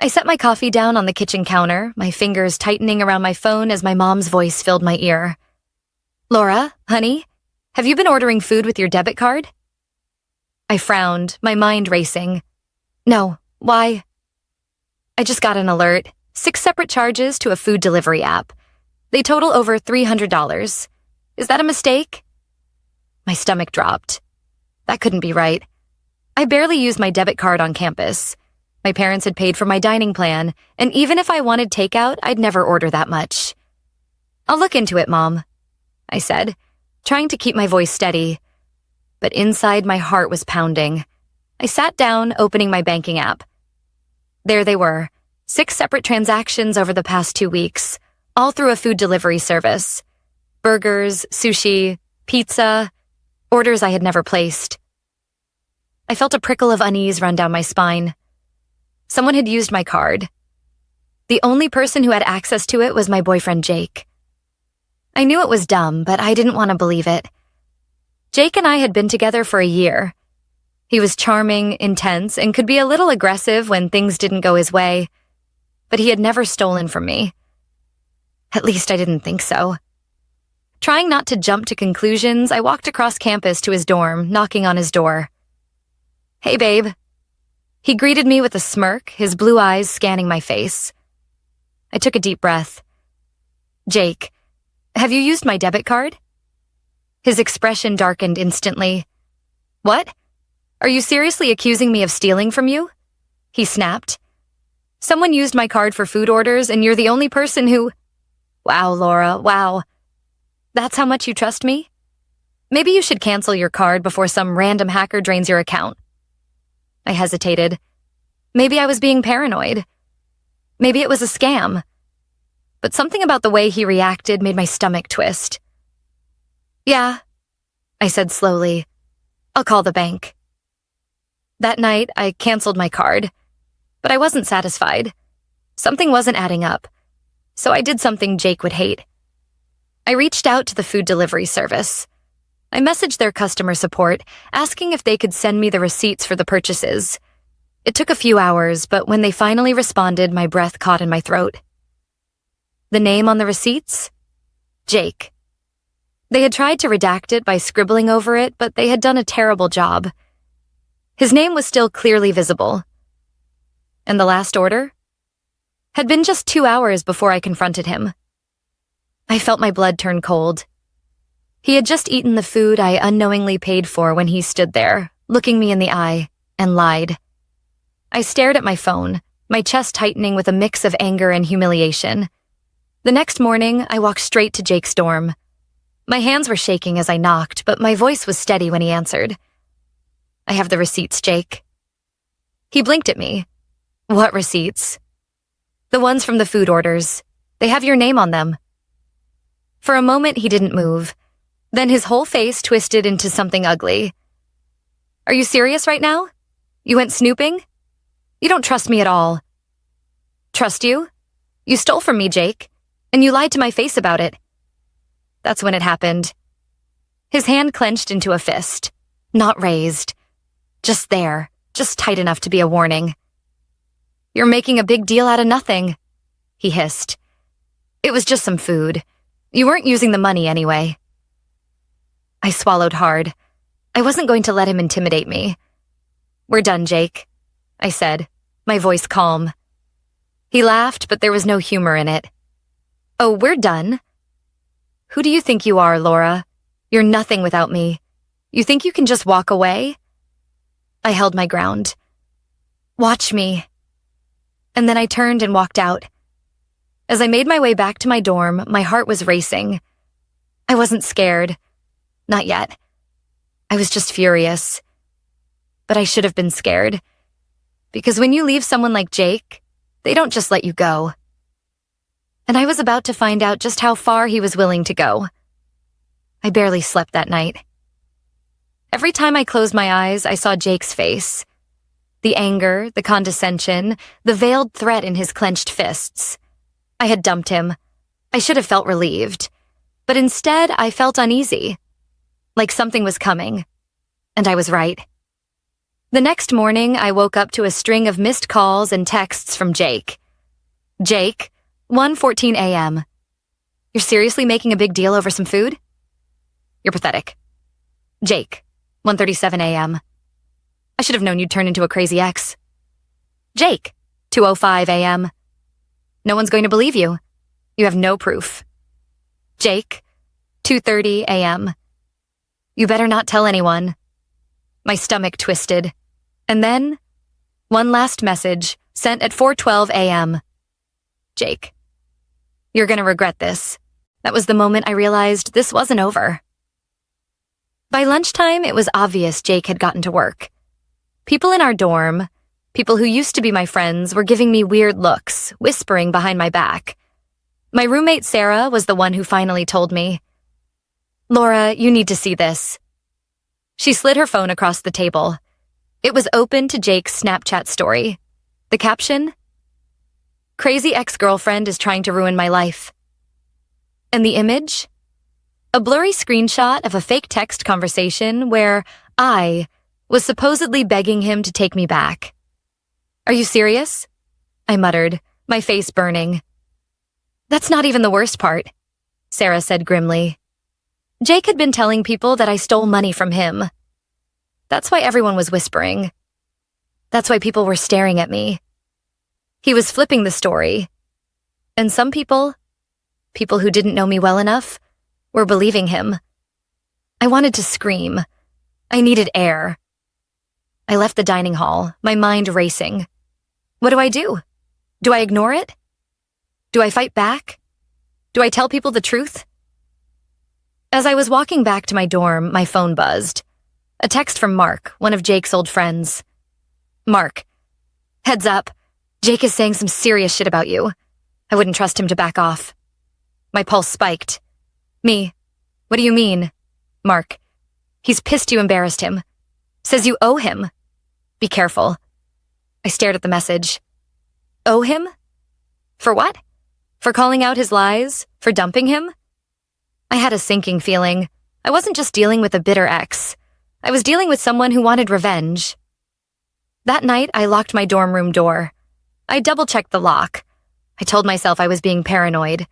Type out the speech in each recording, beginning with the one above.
I set my coffee down on the kitchen counter, my fingers tightening around my phone as my mom's voice filled my ear. "Laura, honey, have you been ordering food with your debit card?" I frowned, my mind racing. "No, why?" "I just got an alert. 6 separate charges to a food delivery app. They total over $300. Is that a mistake?" My stomach dropped. That couldn't be right. I barely used my debit card on campus. My parents had paid for my dining plan, and even if I wanted takeout, I'd never order that much. "I'll look into it, Mom," I said, trying to keep my voice steady. But inside, my heart was pounding. I sat down, opening my banking app. There they were, 6 separate transactions over the past 2 weeks, all through a food delivery service. Burgers, sushi, pizza, orders I had never placed. I felt a prickle of unease run down my spine. Someone had used my card. The only person who had access to it was my boyfriend, Jake. I knew it was dumb, but I didn't want to believe it. Jake and I had been together for a year. He was charming, intense, and could be a little aggressive when things didn't go his way, but he had never stolen from me. At least I didn't think so. Trying not to jump to conclusions, I walked across campus to his dorm, knocking on his door. "Hey, babe." He greeted me with a smirk, his blue eyes scanning my face. I took a deep breath. "Jake, have you used my debit card?" His expression darkened instantly. "What? Are you seriously accusing me of stealing from you?" He snapped. "Someone used my card for food orders, and you're the only person who—" "Wow, Laura, wow. That's how much you trust me? Maybe you should cancel your card before some random hacker drains your account." I hesitated. Maybe I was being paranoid. Maybe it was a scam. But something about the way he reacted made my stomach twist. "Yeah," I said slowly. "I'll call the bank." That night, I canceled my card. But I wasn't satisfied. Something wasn't adding up. So I did something Jake would hate. I reached out to the food delivery service. I messaged their customer support, asking if they could send me the receipts for the purchases. It took a few hours, but when they finally responded, my breath caught in my throat. The name on the receipts? Jake. They had tried to redact it by scribbling over it, but they had done a terrible job. His name was still clearly visible. And the last order? Had been just 2 hours before I confronted him. I felt my blood turn cold. He had just eaten the food I unknowingly paid for when he stood there, looking me in the eye, and lied. I stared at my phone, my chest tightening with a mix of anger and humiliation. The next morning, I walked straight to Jake's dorm. My hands were shaking as I knocked, but my voice was steady when he answered. "I have the receipts, Jake." He blinked at me. "What receipts?" "The ones from the food orders. They have your name on them." For a moment, he didn't move. Then his whole face twisted into something ugly. "Are you serious right now? You went snooping? You don't trust me at all." "Trust you? You stole from me, Jake, and you lied to my face about it." That's when it happened. His hand clenched into a fist, not raised. Just there, just tight enough to be a warning. "You're making a big deal out of nothing," he hissed. "It was just some food. You weren't using the money anyway." I swallowed hard. I wasn't going to let him intimidate me. "We're done, Jake," I said, my voice calm. He laughed, but there was no humor in it. "Oh, we're done? Who do you think you are, Laura? You're nothing without me. You think you can just walk away?" I held my ground. "Watch me." And then I turned and walked out. As I made my way back to my dorm, my heart was racing. I wasn't scared. Not yet. I was just furious. But I should have been scared. Because when you leave someone like Jake, they don't just let you go. And I was about to find out just how far he was willing to go. I barely slept that night. Every time I closed my eyes, I saw Jake's face. The anger, the condescension, the veiled threat in his clenched fists. I had dumped him. I should have felt relieved. But instead, I felt uneasy. Like something was coming. And I was right. The next morning, I woke up to a string of missed calls and texts from Jake. Jake, 1:14 a.m. You're seriously making a big deal over some food? You're pathetic. Jake, 1:37 a.m. I should have known you'd turn into a crazy ex. Jake, 2:05 a.m. No one's going to believe you. You have no proof. Jake, 2:30 a.m. You better not tell anyone. My stomach twisted. And then, one last message sent at 4:12 a.m. Jake, you're gonna regret this. That was the moment I realized this wasn't over. By lunchtime, it was obvious Jake had gotten to work. People in our dorm, people who used to be my friends, were giving me weird looks, whispering behind my back. My roommate Sarah was the one who finally told me, "Laura, you need to see this." She slid her phone across the table. It was open to Jake's Snapchat story. The caption, "Crazy ex-girlfriend is trying to ruin my life." And the image? A blurry screenshot of a fake text conversation where I was supposedly begging him to take me back. "Are you serious?" I muttered, my face burning. "That's not even the worst part," Sarah said grimly. Jake had been telling people that I stole money from him. That's why everyone was whispering. That's why people were staring at me. He was flipping the story. And some people who didn't know me well enough, were believing him. I wanted to scream. I needed air. I left the dining hall, my mind racing. What do? Do I ignore it? Do I fight back? Do I tell people the truth? As I was walking back to my dorm, my phone buzzed. A text from Mark, one of Jake's old friends. "Mark, heads up. Jake is saying some serious shit about you. I wouldn't trust him to back off." My pulse spiked. "Me? What do you mean?" "Mark, he's pissed you embarrassed him. Says you owe him. Be careful." I stared at the message. Owe him? For what? For calling out his lies? For dumping him? I had a sinking feeling. I wasn't just dealing with a bitter ex. I was dealing with someone who wanted revenge. That night, I locked my dorm room door. I double-checked the lock. I told myself I was being paranoid.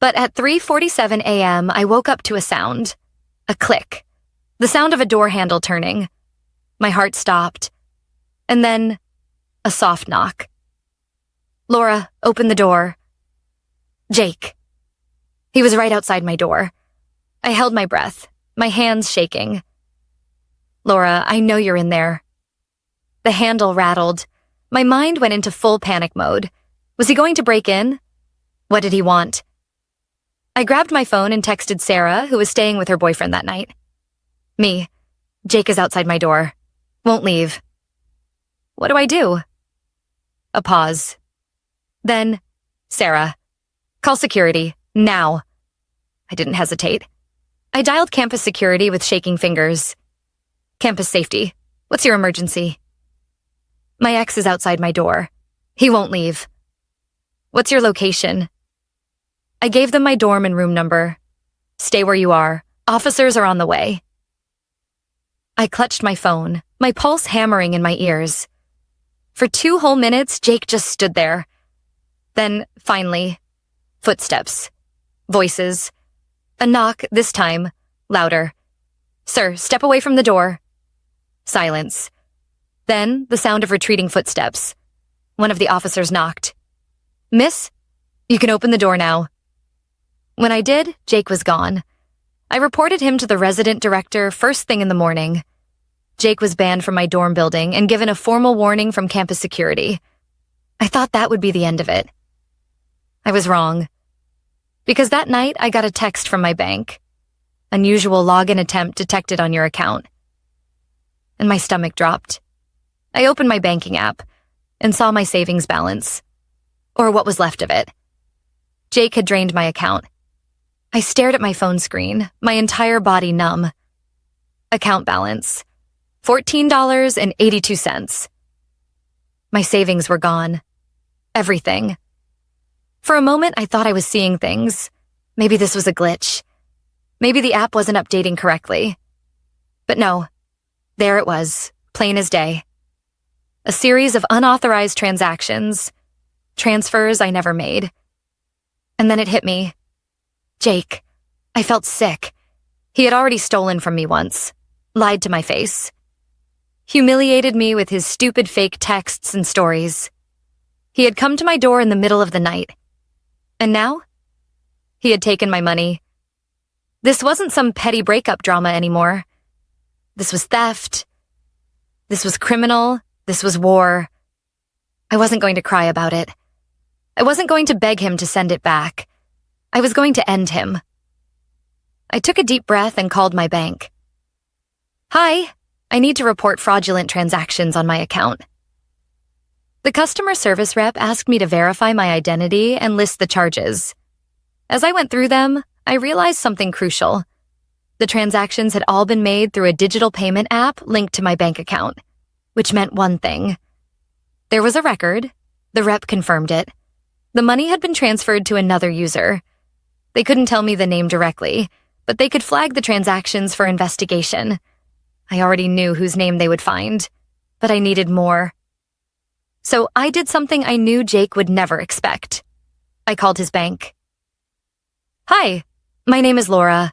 But at 3:47 a.m., I woke up to a sound. A click. The sound of a door handle turning. My heart stopped. And then, a soft knock. "Laura, open the door." Jake. He was right outside my door. I held my breath, my hands shaking. "Laura, I know you're in there." The handle rattled. My mind went into full panic mode. Was he going to break in? What did he want? I grabbed my phone and texted Sarah, who was staying with her boyfriend that night. "Me. Jake is outside my door. Won't leave." "What do I do?" A pause. Then, "Sarah, call security, now." I didn't hesitate. I dialed campus security with shaking fingers. "Campus safety, what's your emergency?" "My ex is outside my door. He won't leave." "What's your location?" I gave them my dorm and room number. "Stay where you are. Officers are on the way." I clutched my phone, my pulse hammering in my ears. For 2 whole minutes, Jake just stood there. Then, finally, footsteps. Voices. A knock, this time, louder. "Sir, step away from the door." Silence. Then, the sound of retreating footsteps. One of the officers knocked. "Miss, you can open the door now." When I did, Jake was gone. I reported him to the resident director first thing in the morning. Jake was banned from my dorm building and given a formal warning from campus security. I thought that would be the end of it. I was wrong. Because that night, I got a text from my bank. "Unusual login attempt detected on your account." And my stomach dropped. I opened my banking app and saw my savings balance. Or what was left of it. Jake had drained my account. I stared at my phone screen, my entire body numb. Account balance. $14.82. My savings were gone. Everything. For a moment, I thought I was seeing things. Maybe this was a glitch. Maybe the app wasn't updating correctly. But no, there it was, plain as day. A series of unauthorized transactions, transfers I never made. And then it hit me. Jake. I felt sick. He had already stolen from me once, lied to my face, humiliated me with his stupid fake texts and stories. He had come to my door in the middle of the night. And now? He had taken my money. This wasn't some petty breakup drama anymore. This was theft. This was criminal. This was war. I wasn't going to cry about it. I wasn't going to beg him to send it back. I was going to end him. I took a deep breath and called my bank. Hi, I need to report fraudulent transactions on my account. The customer service rep asked me to verify my identity and list the charges. As I went through them, I realized something crucial. The transactions had all been made through a digital payment app linked to my bank account, which meant one thing. There was a record. The rep confirmed it. The money had been transferred to another user. They couldn't tell me the name directly, but they could flag the transactions for investigation. I already knew whose name they would find, but I needed more. So I did something I knew Jake would never expect. I called his bank. Hi, my name is Laura,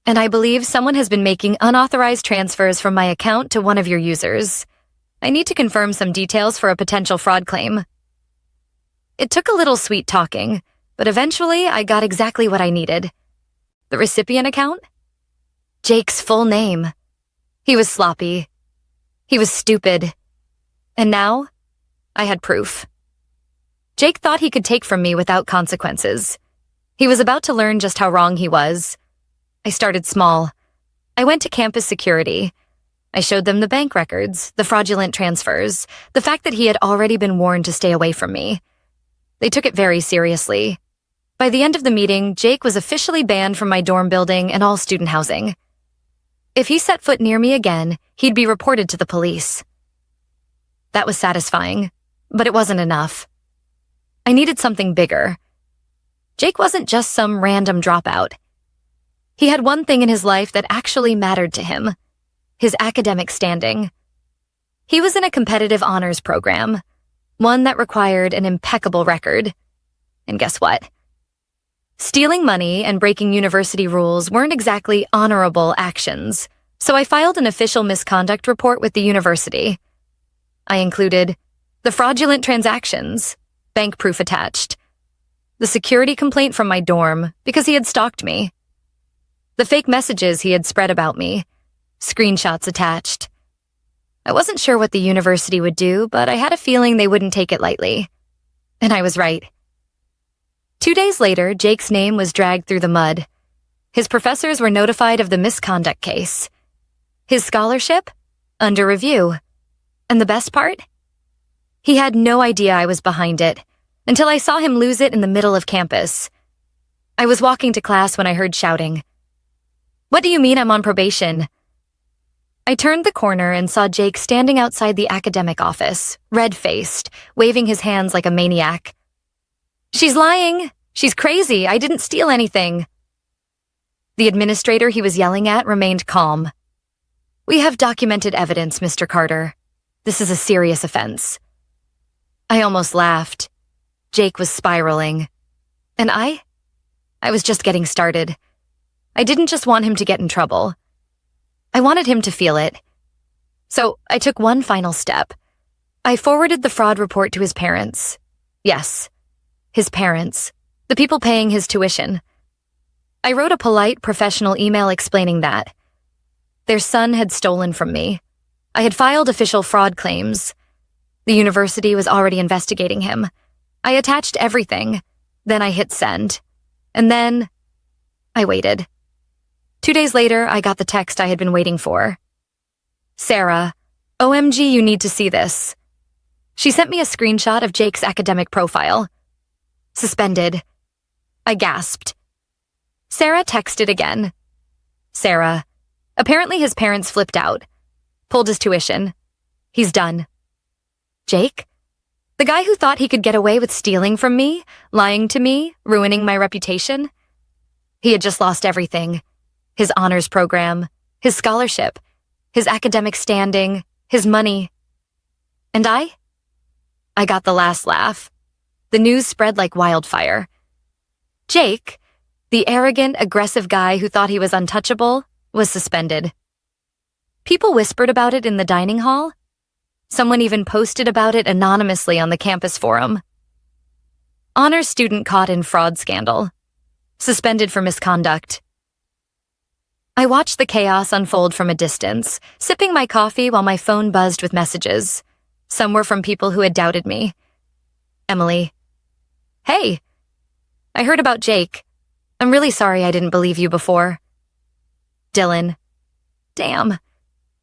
and I believe someone has been making unauthorized transfers from my account to one of your users. I need to confirm some details for a potential fraud claim. It took a little sweet talking, but eventually I got exactly what I needed. The recipient account? Jake's full name. He was sloppy. He was stupid. And now, I had proof. Jake thought he could take from me without consequences. He was about to learn just how wrong he was. I started small. I went to campus security. I showed them the bank records, the fraudulent transfers, the fact that he had already been warned to stay away from me. They took it very seriously. By the end of the meeting, Jake was officially banned from my dorm building and all student housing. If he set foot near me again, he'd be reported to the police. That was satisfying, but it wasn't enough. I needed something bigger. Jake wasn't just some random dropout. He had one thing in his life that actually mattered to him: his academic standing. He was in a competitive honors program, one that required an impeccable record. And guess what? Stealing money and breaking university rules weren't exactly honorable actions, so I filed an official misconduct report with the university. I included the fraudulent transactions, bank proof attached, the security complaint from my dorm because he had stalked me, the fake messages he had spread about me, screenshots attached. I wasn't sure what the university would do, but I had a feeling they wouldn't take it lightly. And I was right. 2 days later, Jake's name was dragged through the mud. His professors were notified of the misconduct case. His scholarship? Under review. And the best part? He had no idea I was behind it, until I saw him lose it in the middle of campus. I was walking to class when I heard shouting. "What do you mean I'm on probation?" I turned the corner and saw Jake standing outside the academic office, red-faced, waving his hands like a maniac. "She's lying! She's crazy! I didn't steal anything!" The administrator he was yelling at remained calm. "We have documented evidence, Mr. Carter. This is a serious offense." I almost laughed. Jake was spiraling. And I was just getting started. I didn't just want him to get in trouble. I wanted him to feel it. So I took one final step. I forwarded the fraud report to his parents. Yes, his parents, the people paying his tuition. I wrote a polite, professional email explaining that. Their son had stolen from me. I had filed official fraud claims. The university was already investigating him. I attached everything. Then I hit send. And then I waited. 2 days later, I got the text I had been waiting for. "Sarah, OMG, you need to see this." She sent me a screenshot of Jake's academic profile. Suspended. I gasped. Sarah texted again. "Sarah, apparently his parents flipped out. Pulled his tuition. He's done." Jake? The guy who thought he could get away with stealing from me, lying to me, ruining my reputation? He had just lost everything. His honors program, his scholarship, his academic standing, his money. And I got the last laugh. The news spread like wildfire. Jake, the arrogant, aggressive guy who thought he was untouchable, was suspended. People whispered about it in the dining hall. Someone even posted about it anonymously on the campus forum. Honors student caught in fraud scandal. Suspended for misconduct. I watched the chaos unfold from a distance, sipping my coffee while my phone buzzed with messages. Some were from people who had doubted me. Emily. Hey, I heard about Jake. I'm really sorry I didn't believe you before. Dylan. Damn.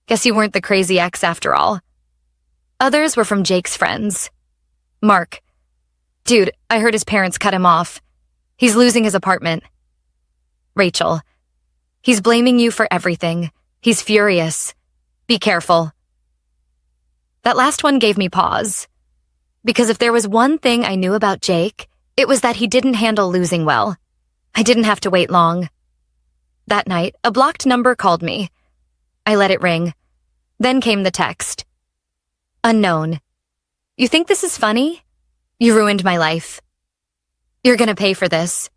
Guess you weren't the crazy ex after all. Others were from Jake's friends. Mark. Dude, I heard his parents cut him off. He's losing his apartment. Rachel. He's blaming you for everything. He's furious. Be careful. That last one gave me pause. Because if there was one thing I knew about Jake, it was that he didn't handle losing well. I didn't have to wait long. That night, a blocked number called me. I let it ring. Then came the text. Unknown. You think this is funny? You ruined my life. You're gonna pay for this.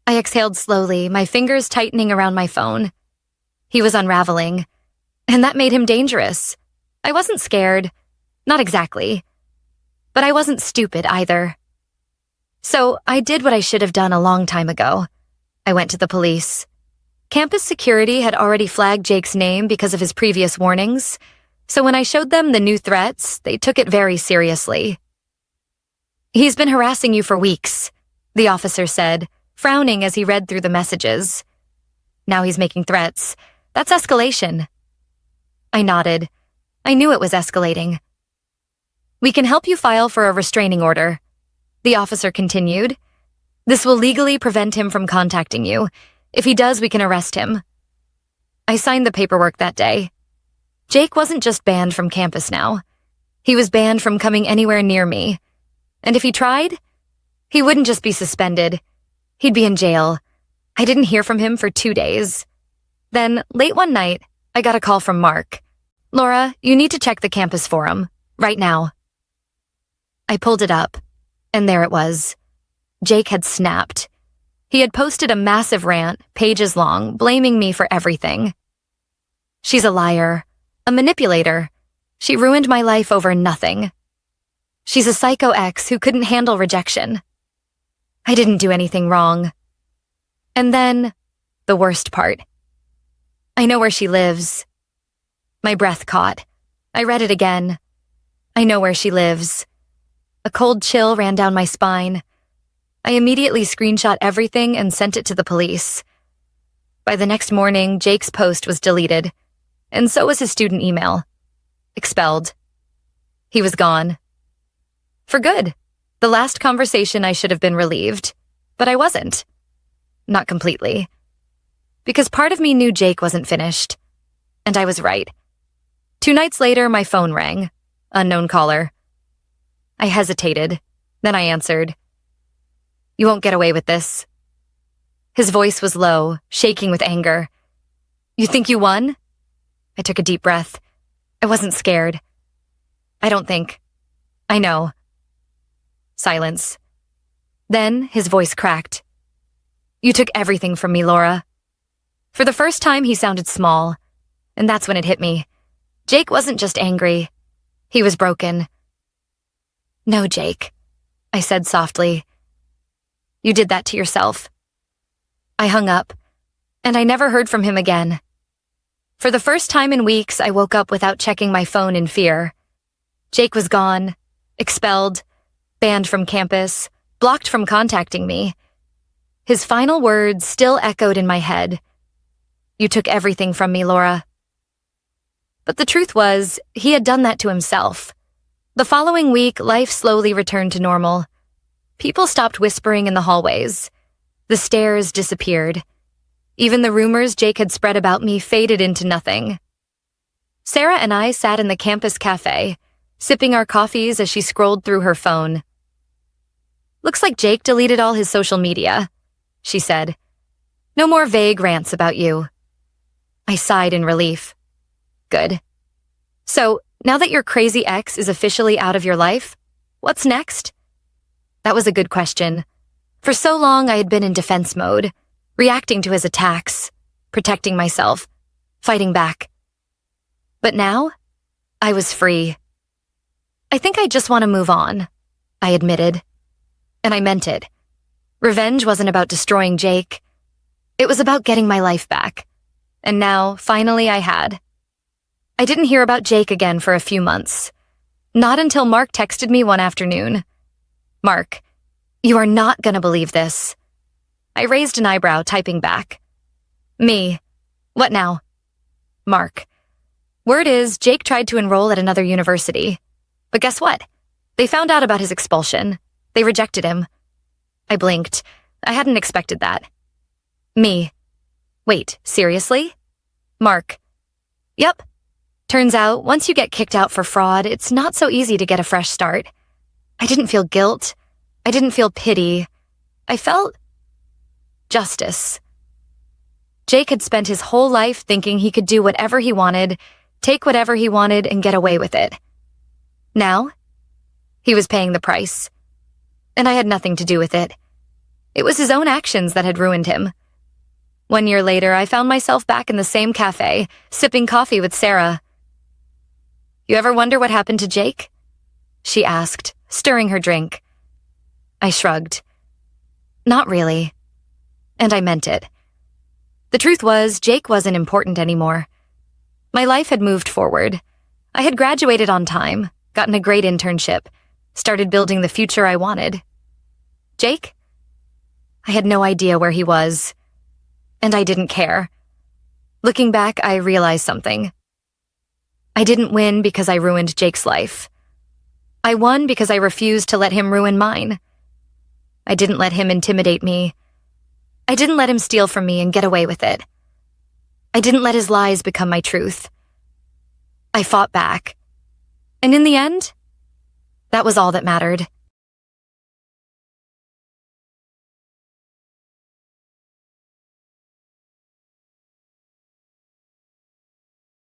I exhaled slowly, my fingers tightening around my phone. He was unraveling, and that made him dangerous. I wasn't scared. Not exactly. But I wasn't stupid either. So I did what I should have done a long time ago. I went to the police. Campus security had already flagged Jake's name because of his previous warnings, so when I showed them the new threats, they took it very seriously. He's been harassing you for weeks, the officer said, frowning as he read through the messages. Now he's making threats. That's escalation. I nodded. I knew it was escalating. We can help you file for a restraining order, the officer continued. This will legally prevent him from contacting you. If he does, we can arrest him. I signed the paperwork that day. Jake wasn't just banned from campus now. He was banned from coming anywhere near me. And if he tried, he wouldn't just be suspended. He'd be in jail. I didn't hear from him for 2 days. Then, late one night, I got a call from Mark. Laura, you need to check the campus forum. Right now. I pulled it up, and there it was. Jake had snapped. He had posted a massive rant, pages long, blaming me for everything. She's a liar, a manipulator. She ruined my life over nothing. She's a psycho ex who couldn't handle rejection. I didn't do anything wrong. And then, the worst part. I know where she lives. My breath caught. I read it again. I know where she lives. A cold chill ran down my spine. I immediately screenshot everything and sent it to the police. By the next morning, Jake's post was deleted, and so was his student email. Expelled. He was gone. For good. The last conversation I should have been relieved, but I wasn't. Not completely. Because part of me knew Jake wasn't finished. And I was right. 2 nights later, my phone rang. Unknown caller. I hesitated. Then I answered. You won't get away with this. His voice was low, shaking with anger. You think you won? I took a deep breath. I wasn't scared. I don't think. I know. Silence. Then his voice cracked. You took everything from me, Laura. For the first time, he sounded small, and that's when it hit me. Jake wasn't just angry. He was broken. No, Jake, I said softly. You did that to yourself. I hung up, and I never heard from him again. For the first time in weeks, I woke up without checking my phone in fear. Jake was gone, expelled, banned from campus, blocked from contacting me. His final words still echoed in my head. You took everything from me, Laura. But the truth was, he had done that to himself. The following week, life slowly returned to normal. People stopped whispering in the hallways. The stares disappeared. Even the rumors Jake had spread about me faded into nothing. Sarah and I sat in the campus cafe, sipping our coffees as she scrolled through her phone. Looks like Jake deleted all his social media, she said. No more vague rants about you. I sighed in relief. Good. So, now that your crazy ex is officially out of your life, what's next? That was a good question. For so long, I had been in defense mode, reacting to his attacks, protecting myself, fighting back. But now, I was free. I think I just want to move on, I admitted. And I meant it. Revenge wasn't about destroying Jake. It was about getting my life back. And now, finally, I had. I didn't hear about Jake again for a few months. Not until Mark texted me one afternoon. Mark, you are not gonna believe this. I raised an eyebrow, typing back. Me. What now? Mark. Word is, Jake tried to enroll at another university. But guess what? They found out about his expulsion. They rejected him. I blinked. I hadn't expected that. Me. Wait, seriously? Mark. Yep. Turns out, once you get kicked out for fraud, it's not so easy to get a fresh start. I didn't feel guilt. I didn't feel pity. I felt justice. Jake had spent his whole life thinking he could do whatever he wanted, take whatever he wanted, and get away with it. Now, he was paying the price. And I had nothing to do with it. It was his own actions that had ruined him. 1 year later, I found myself back in the same cafe, sipping coffee with Sarah. You ever wonder what happened to Jake? She asked, stirring her drink. I shrugged. Not really. And I meant it. The truth was, Jake wasn't important anymore. My life had moved forward. I had graduated on time, gotten a great internship, started building the future I wanted. Jake? I had no idea where he was. And I didn't care. Looking back, I realized something. I didn't win because I ruined Jake's life. I won because I refused to let him ruin mine. I didn't let him intimidate me. I didn't let him steal from me and get away with it. I didn't let his lies become my truth. I fought back. And in the end, that was all that mattered.